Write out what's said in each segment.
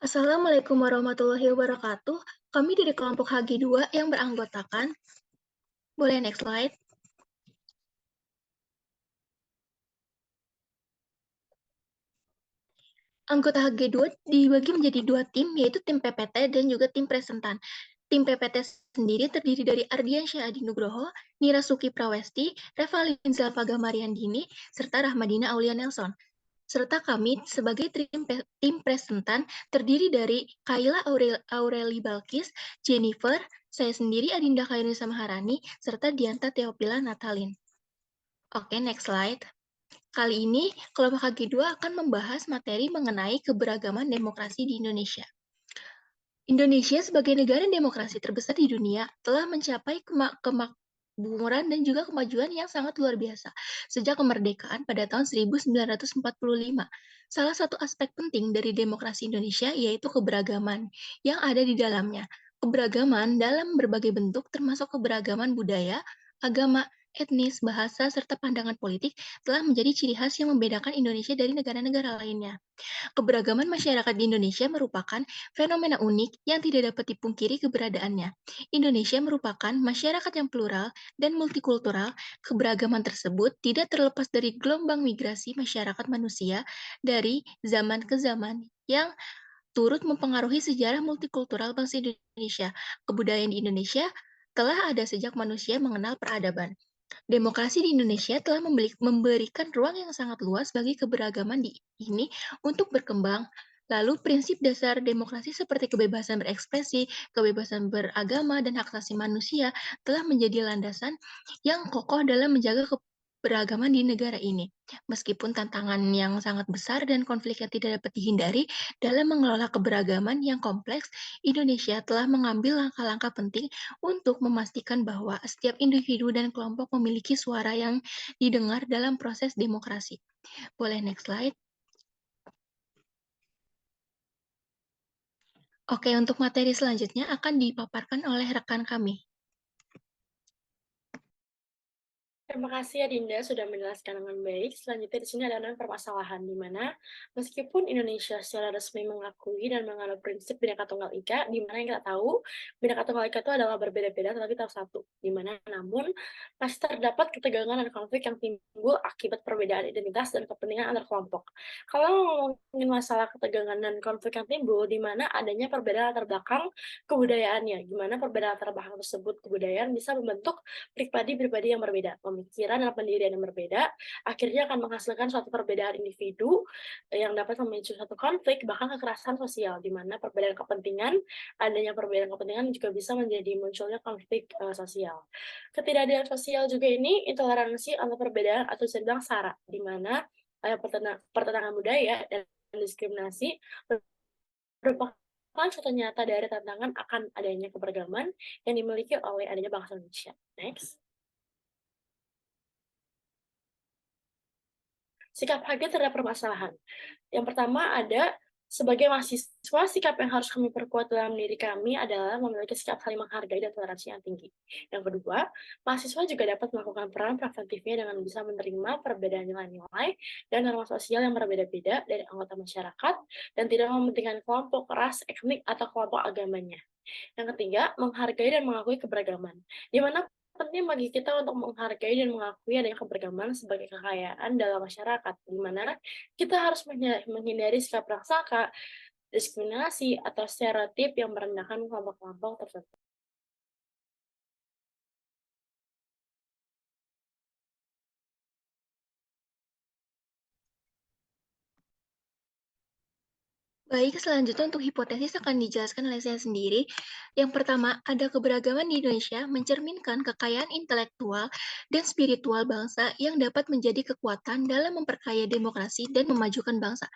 Assalamualaikum warahmatullahi wabarakatuh. Kami dari kelompok HG2 yang beranggotakan, boleh next slide. Anggota HG2 dibagi menjadi dua tim, yaitu tim PPT dan juga tim presentan. Tim PPT sendiri terdiri dari Ardiansyah Adi Nugroho, Nirasuki Prawesti, Revalin Zalfaga Mariandini, serta Rahmadina Aulia Nelson. Serta kami sebagai tim presentan terdiri dari Kayla Aureli Balkis, Jennifer, saya sendiri Adinda Khairunisa Maharani, serta Dianta Teopila Natalin. Oke, next slide. Kali ini, kelompok HG2 akan membahas materi mengenai keberagaman demokrasi di Indonesia. Indonesia sebagai negara demokrasi terbesar di dunia telah mencapai kemakmuran dan juga kemajuan yang sangat luar biasa sejak kemerdekaan pada tahun 1945. Salah satu aspek penting dari demokrasi Indonesia yaitu keberagaman yang ada di dalamnya. Keberagaman dalam berbagai bentuk termasuk keberagaman budaya, agama, etnis, bahasa, serta pandangan politik telah menjadi ciri khas yang membedakan Indonesia dari negara-negara lainnya. Keberagaman masyarakat di Indonesia merupakan fenomena unik yang tidak dapat dipungkiri keberadaannya. Indonesia merupakan masyarakat yang plural dan multikultural. Keberagaman tersebut tidak terlepas dari gelombang migrasi masyarakat manusia dari zaman ke zaman yang turut mempengaruhi sejarah multikultural bangsa Indonesia. Kebudayaan di Indonesia telah ada sejak manusia mengenal peradaban. Demokrasi di Indonesia telah memberikan ruang yang sangat luas bagi keberagaman ini untuk berkembang. Lalu prinsip dasar demokrasi seperti kebebasan berekspresi, kebebasan beragama, dan hak asasi manusia telah menjadi landasan yang kokoh dalam menjaga keberagaman di negara ini. Meskipun tantangan yang sangat besar dan konflik yang tidak dapat dihindari dalam mengelola keberagaman yang kompleks, Indonesia telah mengambil langkah-langkah penting untuk memastikan bahwa setiap individu dan kelompok memiliki suara yang didengar dalam proses demokrasi. Boleh next slide. Oke, untuk materi selanjutnya akan dipaparkan oleh rekan kami. Terima kasih ya Dinda sudah menjelaskan dengan baik. Selanjutnya di sini adalah permasalahan di mana meskipun Indonesia secara resmi mengakui dan menganut prinsip Bhinneka Tunggal Ika, di mana yang kita tahu Bhinneka Tunggal Ika itu adalah berbeda-beda tetapi tetap satu. Di mana namun masih terdapat ketegangan dan konflik yang timbul akibat perbedaan identitas dan kepentingan antar kelompok. Kalau ngomongin masalah ketegangan dan konflik yang timbul, di mana adanya perbedaan latar belakang kebudayaannya, di mana perbedaan latar belakang tersebut kebudayaan bisa membentuk pribadi-pribadi yang berbeda, pemikiran dan pendirian yang berbeda, akhirnya akan menghasilkan suatu perbedaan individu yang dapat memicu suatu konflik, bahkan kekerasan sosial, di mana perbedaan kepentingan, adanya perbedaan kepentingan juga bisa menjadi munculnya konflik sosial. Ketidakadilan sosial juga ini intoleransi antar perbedaan atau bisa dibilang SARA, di mana pertentangan budaya dan diskriminasi merupakan contoh nyata dari tantangan akan adanya keberagaman yang dimiliki oleh adanya bangsa Indonesia. Next. Sikap HG terhadap permasalahan. Yang pertama ada, sebagai mahasiswa, sikap yang harus kami perkuat dalam diri kami adalah memiliki sikap saling menghargai dan toleransi yang tinggi. Yang kedua, mahasiswa juga dapat melakukan peran preventifnya dengan bisa menerima perbedaan nilai-nilai dan norma sosial yang berbeda-beda dari anggota masyarakat dan tidak mementingkan kelompok, ras, etnik, atau kelompok agamanya. Yang ketiga, menghargai dan mengakui keberagaman, di mana penting bagi kita untuk menghargai dan mengakui adanya keberagaman sebagai kekayaan dalam masyarakat, di mana kita harus menghindari sikap prasangka, diskriminasi, atau stereotip yang merendahkan kelompok-kelompok tertentu. Baik, selanjutnya untuk hipotesis akan dijelaskan oleh saya sendiri. Yang pertama, ada keberagaman di Indonesia mencerminkan kekayaan intelektual dan spiritual bangsa yang dapat menjadi kekuatan dalam memperkaya demokrasi dan memajukan bangsa.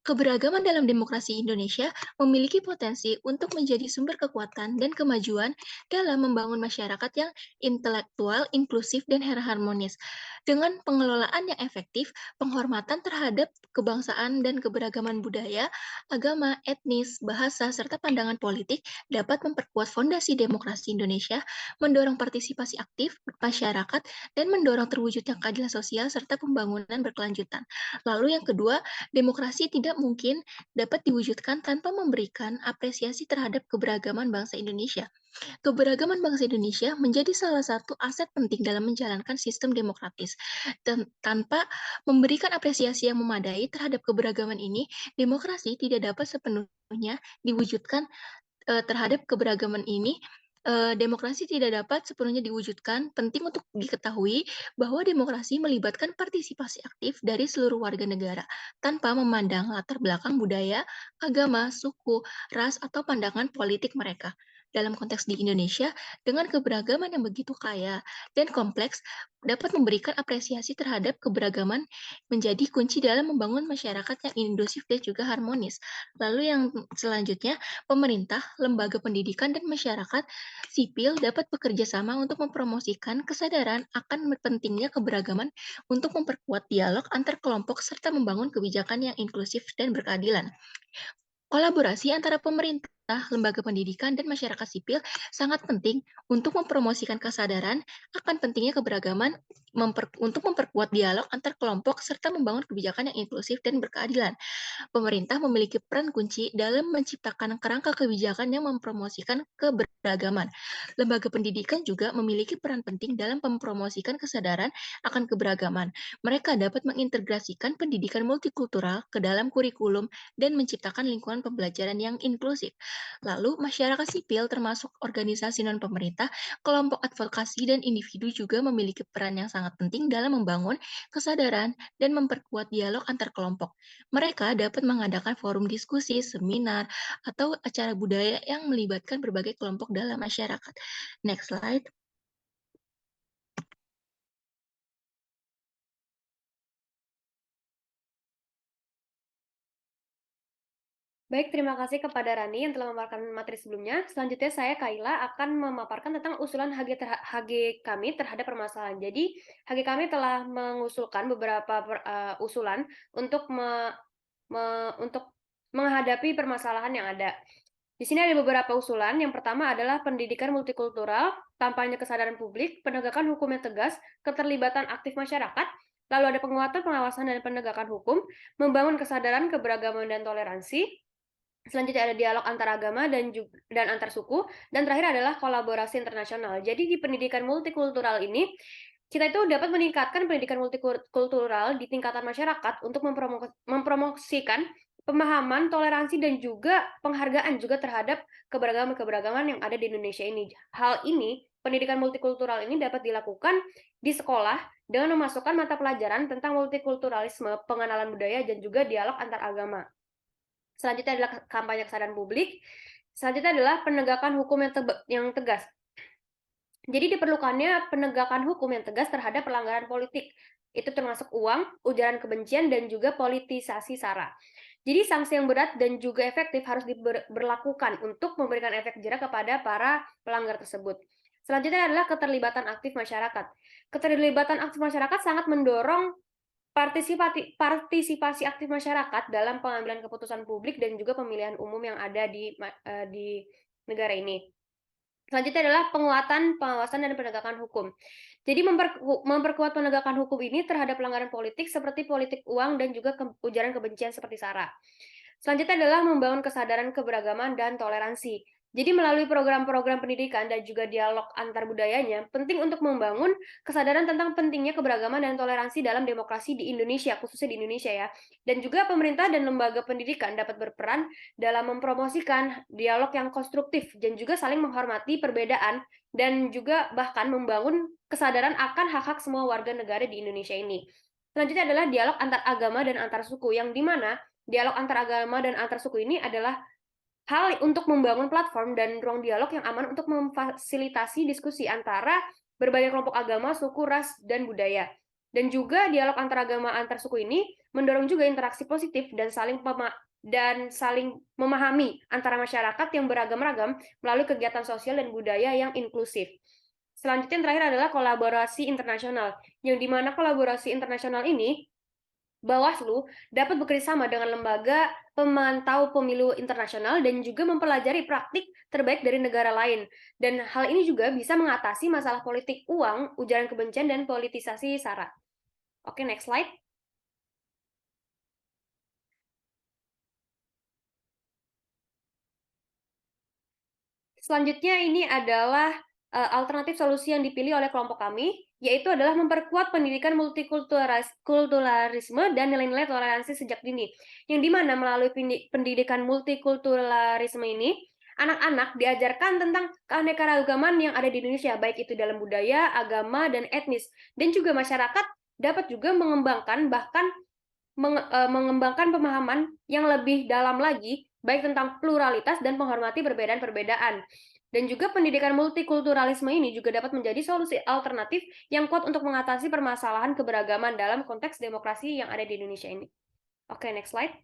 Keberagaman dalam demokrasi Indonesia memiliki potensi untuk menjadi sumber kekuatan dan kemajuan dalam membangun masyarakat yang intelektual, inklusif, dan harmonis. Dengan pengelolaan yang efektif, penghormatan terhadap kebangsaan dan keberagaman budaya, agama, etnis, bahasa, serta pandangan politik dapat memperkuat fondasi demokrasi Indonesia, mendorong partisipasi aktif masyarakat, dan mendorong terwujudnya keadilan sosial serta pembangunan berkelanjutan. Lalu yang kedua, demokrasi tidak mungkin dapat diwujudkan tanpa memberikan apresiasi terhadap keberagaman bangsa Indonesia. Keberagaman bangsa Indonesia menjadi salah satu aset penting dalam menjalankan sistem demokratis. Dan tanpa memberikan apresiasi yang memadai terhadap keberagaman ini, demokrasi tidak dapat sepenuhnya diwujudkan terhadap keberagaman ini, demokrasi tidak dapat sepenuhnya diwujudkan. Penting untuk diketahui bahwa demokrasi melibatkan partisipasi aktif dari seluruh warga negara, tanpa memandang latar belakang budaya, agama, suku, ras, atau pandangan politik mereka. Dalam konteks di Indonesia, dengan keberagaman yang begitu kaya dan kompleks, dapat memberikan apresiasi terhadap keberagaman menjadi kunci dalam membangun masyarakat yang inklusif dan juga harmonis. Lalu yang selanjutnya, pemerintah, lembaga pendidikan, dan masyarakat sipil dapat bekerja sama untuk mempromosikan kesadaran akan pentingnya keberagaman untuk memperkuat dialog antar kelompok serta membangun kebijakan yang inklusif dan berkeadilan. Kolaborasi antara pemerintah, lembaga pendidikan, dan masyarakat sipil sangat penting untuk mempromosikan kesadaran akan pentingnya keberagaman, untuk memperkuat dialog antar kelompok, serta membangun kebijakan yang inklusif dan berkeadilan. Pemerintah memiliki peran kunci dalam menciptakan kerangka kebijakan yang mempromosikan keberagaman. Lembaga pendidikan juga memiliki peran penting dalam mempromosikan kesadaran akan keberagaman. Mereka dapat mengintegrasikan pendidikan multikultural ke dalam kurikulum dan menciptakan lingkungan pembelajaran yang inklusif. Lalu, masyarakat sipil termasuk organisasi non-pemerintah, kelompok advokasi, dan individu juga memiliki peran yang sangat penting dalam membangun kesadaran dan memperkuat dialog antar kelompok. Mereka dapat mengadakan forum diskusi, seminar, atau acara budaya yang melibatkan berbagai kelompok dalam masyarakat. Next slide. Baik, terima kasih kepada Rani yang telah memaparkan materi sebelumnya. Selanjutnya saya, Kaila, akan memaparkan tentang usulan HG kami terhadap permasalahan. Jadi, HG kami telah mengusulkan beberapa usulan untuk untuk menghadapi permasalahan yang ada. Di sini ada beberapa usulan. Yang pertama adalah pendidikan multikultural, kampanye kesadaran publik, penegakan hukum yang tegas, keterlibatan aktif masyarakat, lalu ada penguatan pengawasan dan penegakan hukum, membangun kesadaran keberagaman dan toleransi. Selanjutnya ada dialog antar agama dan antar suku, dan terakhir adalah kolaborasi internasional. Jadi di pendidikan multikultural ini, kita itu dapat meningkatkan pendidikan multikultural di tingkatan masyarakat untuk mempromosikan pemahaman, toleransi, dan juga penghargaan juga terhadap keberagaman-keberagaman yang ada di Indonesia ini. Hal ini, pendidikan multikultural ini dapat dilakukan di sekolah dengan memasukkan mata pelajaran tentang multikulturalisme, pengenalan budaya, dan juga dialog antar agama. Selanjutnya adalah kampanye kesadaran publik. Selanjutnya adalah penegakan hukum yang tegas. Jadi diperlukannya penegakan hukum yang tegas terhadap pelanggaran politik. Itu termasuk uang, ujaran kebencian, dan juga politisasi SARA. Jadi sanksi yang berat dan juga efektif harus diberlakukan untuk memberikan efek jera kepada para pelanggar tersebut. Selanjutnya adalah keterlibatan aktif masyarakat. Keterlibatan aktif masyarakat sangat mendorong partisipasi aktif masyarakat dalam pengambilan keputusan publik dan juga pemilihan umum yang ada di negara ini. Selanjutnya adalah penguatan pengawasan dan penegakan hukum. Jadi memperkuat penegakan hukum ini terhadap pelanggaran politik seperti politik uang dan juga ujaran kebencian seperti SARA. Selanjutnya adalah membangun kesadaran keberagaman dan toleransi. Jadi melalui program-program pendidikan dan juga dialog antar budayanya, penting untuk membangun kesadaran tentang pentingnya keberagaman dan toleransi dalam demokrasi di Indonesia, khususnya di Indonesia ya. Dan juga pemerintah dan lembaga pendidikan dapat berperan dalam mempromosikan dialog yang konstruktif dan juga saling menghormati perbedaan dan juga bahkan membangun kesadaran akan hak-hak semua warga negara di Indonesia ini. Selanjutnya adalah dialog antar agama dan antar suku, yang dimana dialog antar agama dan antar suku ini adalah hal untuk membangun platform dan ruang dialog yang aman untuk memfasilitasi diskusi antara berbagai kelompok agama, suku, ras, dan budaya. Dan juga dialog antar agama antar suku ini mendorong juga interaksi positif dan saling memahami antara masyarakat yang beragam-ragam melalui kegiatan sosial dan budaya yang inklusif. Selanjutnya yang terakhir adalah kolaborasi internasional, yang dimana kolaborasi internasional ini Bawaslu dapat bekerjasama dengan lembaga pemantau pemilu internasional dan juga mempelajari praktik terbaik dari negara lain. Dan hal ini juga bisa mengatasi masalah politik uang, ujaran kebencian, dan politisasi SARA. Oke, next slide. Selanjutnya ini adalah alternatif solusi yang dipilih oleh kelompok kami, yaitu adalah memperkuat pendidikan multikulturalisme dan nilai-nilai toleransi sejak dini. Yang dimana melalui pendidikan multikulturalisme ini, anak-anak diajarkan tentang keanekaragaman yang ada di Indonesia, baik itu dalam budaya, agama, dan etnis. Dan juga masyarakat dapat juga mengembangkan pemahaman yang lebih dalam lagi, baik tentang pluralitas dan menghormati perbedaan-perbedaan. Dan juga pendidikan multikulturalisme ini juga dapat menjadi solusi alternatif yang kuat untuk mengatasi permasalahan keberagaman dalam konteks demokrasi yang ada di Indonesia ini. Oke, next slide.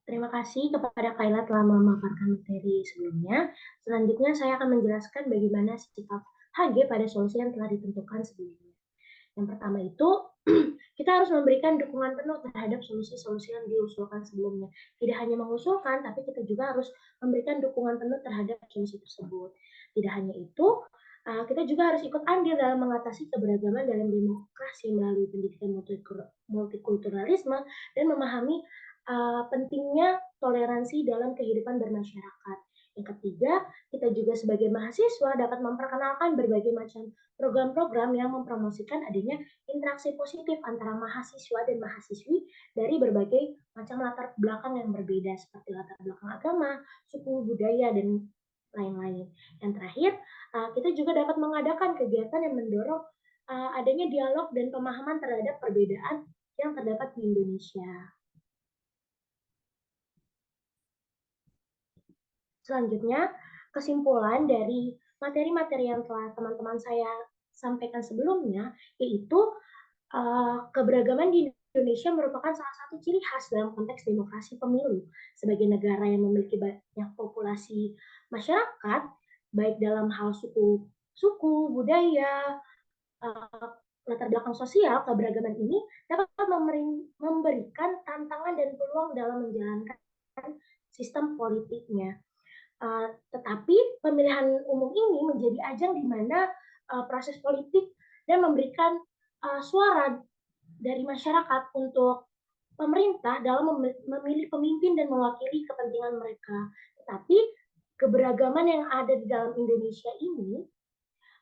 Terima kasih kepada Kaila telah memaparkan materi sebelumnya. Selanjutnya saya akan menjelaskan bagaimana sikap HG pada solusi yang telah ditentukan sebelumnya. Yang pertama itu, kita harus memberikan dukungan penuh terhadap solusi-solusi yang diusulkan sebelumnya. Tidak hanya mengusulkan, tapi kita juga harus memberikan dukungan penuh terhadap solusi tersebut. Tidak hanya itu, kita juga harus ikut andil dalam mengatasi keberagaman dalam demokrasi melalui pendidikan multikulturalisme dan memahami pentingnya toleransi dalam kehidupan bermasyarakat. Yang ketiga, kita juga sebagai mahasiswa dapat memperkenalkan berbagai macam program-program yang mempromosikan adanya interaksi positif antara mahasiswa dan mahasiswi dari berbagai macam latar belakang yang berbeda, seperti latar belakang agama, suku, budaya, dan lain-lain. Yang terakhir, kita juga dapat mengadakan kegiatan yang mendorong adanya dialog dan pemahaman terhadap perbedaan yang terdapat di Indonesia. Selanjutnya, kesimpulan dari materi-materi yang telah teman-teman saya sampaikan sebelumnya, yaitu keberagaman di Indonesia merupakan salah satu ciri khas dalam konteks demokrasi pemilu. Sebagai negara yang memiliki banyak populasi masyarakat, baik dalam hal suku, budaya, latar belakang sosial, keberagaman ini dapat memberikan tantangan dan peluang dalam menjalankan sistem politiknya. Tetapi pemilihan umum ini menjadi ajang di mana proses politik dan memberikan suara dari masyarakat untuk pemerintah dalam memilih pemimpin dan mewakili kepentingan mereka. Tetapi keberagaman yang ada di dalam Indonesia ini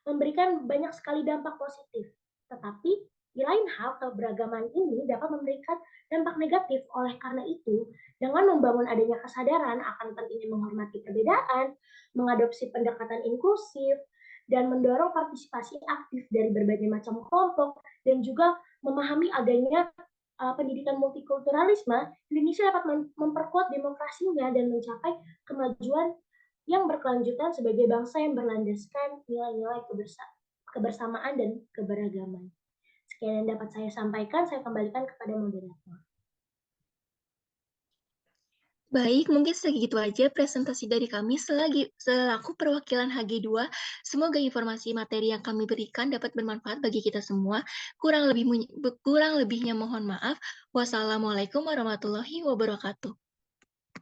memberikan banyak sekali dampak positif. Tetapi di lain hal, keberagaman ini dapat memberikan dampak negatif. Oleh karena itu, dengan membangun adanya kesadaran akan pentingnya menghormati perbedaan, mengadopsi pendekatan inklusif, dan mendorong partisipasi aktif dari berbagai macam kelompok, dan juga memahami adanya pendidikan multikulturalisme, Indonesia dapat memperkuat demokrasinya dan mencapai kemajuan yang berkelanjutan sebagai bangsa yang berlandaskan nilai-nilai kebersamaan dan keberagaman. Sekian yang dapat saya sampaikan, saya kembalikan kepada moderator. Baik, mungkin segitu aja presentasi dari kami selaku perwakilan HG2. Semoga informasi materi yang kami berikan dapat bermanfaat bagi kita semua. Kurang lebihnya mohon maaf. Wassalamualaikum warahmatullahi wabarakatuh.